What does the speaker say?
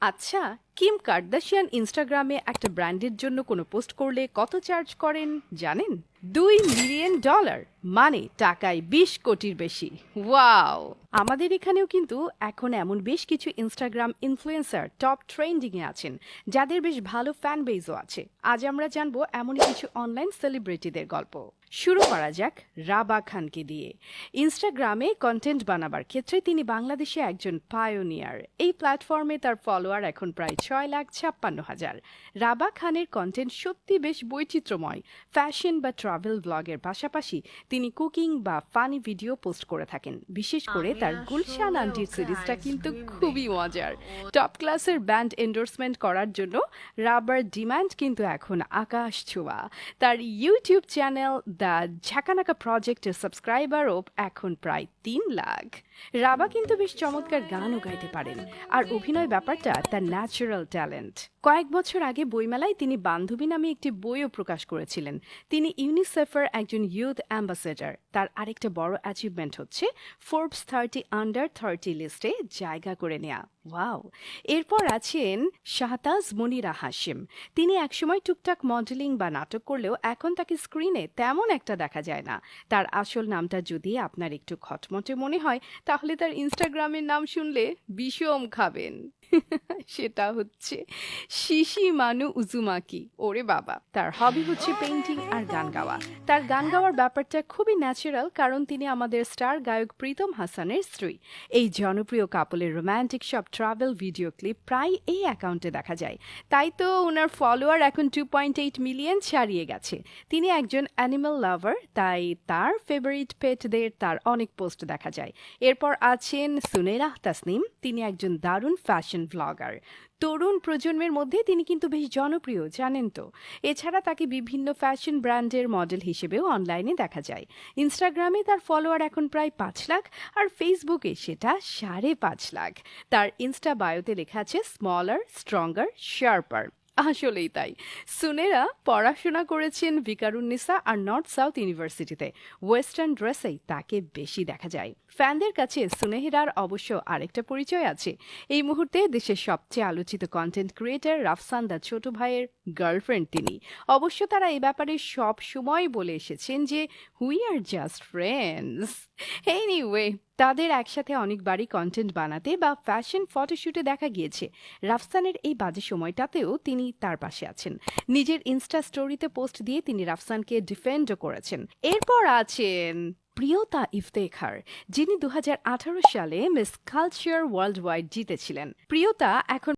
আচ্ছা, Kim Kardashian ইনস্টাগ্রামে একটা ব্র্যান্ডের জন্য কোনো পোস্ট করলে কত চার্জ করেন জানেন? $2 মিলিয়ন, মানে টাকায় 20 কোটির বেশি। ওয়াও! আমাদের এখানেও কিন্তু এখন এমন বেশ কিছু ইনস্টাগ্রাম ইনফ্লুয়েন্সার টপ ট্রেন্ডিংয়ে আছেন, যাদের বেশ ভালো ফ্যান বেজও আছে। আজ আমরা জানবো এমনই কিছু অনলাইন সেলিব্রিটিদের গল্প। শুরু করা যাক রাবা খানকে দিয়ে। ইনস্টাগ্রামে কন্টেন্ট বানাবার ক্ষেত্রে তিনি বাংলাদেশে একজন পায়োনিয়ার। এই প্ল্যাটফর্মে তার ফলোয়ার এখন প্রায় 6,56,000। রাবা খানের কন্টেন্ট সত্যি বেশ বৈচিত্র্যময়। ফ্যাশন বা ট্রাভেল ব্লগের পাশাপাশি তিনি কুকিং বা ফানি ভিডিও পোস্ট করে থাকেন। বিশেষ করে তার গুলশান আন্টির সিরিজটা কিন্তু খুবই মজার। টপ ক্লাসের ব্যান্ড এন্ডোর্সমেন্ট করার জন্য রাবার ডিমান্ড কিন্তু এখন আকাশ ছোঁয়া। তার ইউটিউব চ্যানেল দ্য ঝাঁকানাকা প্রজেক্টের সাবস্ক্রাইবারও এখন প্রায় 3 লাখ। রাবা কিন্তু বেশ চমৎকার গানও গাইতে পারেন, আর অভিনয় ব্যাপারটা তার ন্যাচারাল ট্যালেন্ট। কয়েক বছর আগে বইমেলায় তিনি বান্ধবী নামে একটি বইও প্রকাশ করেছিলেন। তিনি ইউনিসেফের একজন ইউথ অ্যাম্বাসেডর। তার আরেকটা বড় অ্যাচিভমেন্ট হচ্ছে ফোর্বস 30 আন্ডার 30 লিস্টে জায়গা করে নেয়া। ওয়াও! এরপর আছেন শাহতাজ মনিরা হাশিম। তিনি একসময় টুকটাক মডেলিং বা নাটক করলেও এখন তাকে স্ক্রিনে তেমন একটা দেখা যায় না। তার আসল নামটা যদি আপনার একটু খটমটে মনে হয়, তাহলে তার ইনস্টাগ্রামের নাম শুনলে বিষম খাবেন। সেটা হচ্ছে শিশি মানু উজুমাকি। ওরে বাবা! তার হবি হচ্ছে পেইন্টিং আর গান গাওয়া। তার গান গাওয়ার ব্যাপারটা খুবই ন্যাচারাল, কারণ তিনি আমাদের স্টার গায়ক প্রীতম হাসানের স্ত্রী। এই জনপ্রিয় কাপলের রোম্যান্টিক সব ট্রাভেল ভিডিও ক্লিপ প্রায় এই অ্যাকাউন্টে দেখা যায়। তাই তো ওনার ফলোয়ার এখন 2.8 মিলিয়ন ছাড়িয়ে গেছে। তিনি একজন অ্যানিমাল লাভার, তাই তার ফেভারিট পেটদের তার অনেক পোস্ট দেখা যায়। এরপর আছেন সুনেরাহ তাসনিম। তিনি একজন দারুণ ফ্যাশন ব্লগার। তরুণ প্রজন্মের মধ্যে তিনি কিন্তু বেশ জনপ্রিয়, জানেন তো। এছাড়া তাকে বিভিন্ন ফ্যাশন ব্র্যান্ডের মডেল হিসেবেও অনলাইনে দেখা যায়। ইনস্টাগ্রামে তার ফলোয়ার এখন প্রায় 5 লাখ, আর ফেসবুকে সেটা 5.5 লাখ। তার ইনস্টা বায়োতে লেখা আছে স্মলার, স্ট্রঙ্গার, শার্পার। আসলেই তাই। সুনেরা পড়াশোনা করেছেন ভিকারুন্নিসা আর নর্থ সাউথ ইউনিভার্সিটিতে। ওয়েস্টার্ন ড্রেসেই তাকে বেশি দেখা যায়। ফ্যানদের কাছে সুনেহেরার অবশ্য আরেকটা পরিচয় আছে। এই মুহূর্তে দেশের সবচেয়ে আলোচিত কন্টেন্ট ক্রিয়েটর রাফসান দা ছোট ভাইয়ের গার্লফ্রেন্ড তিনি। অবশ্য তারা এই ব্যাপারে সব সময় বলে এসেছেন যে হুই আর জাস্ট ফ্রেন্ডস। এনিওয়ে, তাদের একসাথে অনেকবারই কন্টেন্ট বানাতে বা ফ্যাশন ফটোশুটে দেখা গিয়েছে। রাফসানের এই বাজে সময়টাতেও তিনি তার পাশে আছেন। নিজের ইনস্টা স্টোরিতে পোস্ট দিয়ে তিনি রাফসানকে ডিফেন্ডও করেছেন। এরপর আছেন প্রিয়তা ইফতেখার, যিনি 2018 সালে মিস কালচার ওয়ার্ল্ড ওয়াইড জিতেছিলেন। প্রিয়তা এখন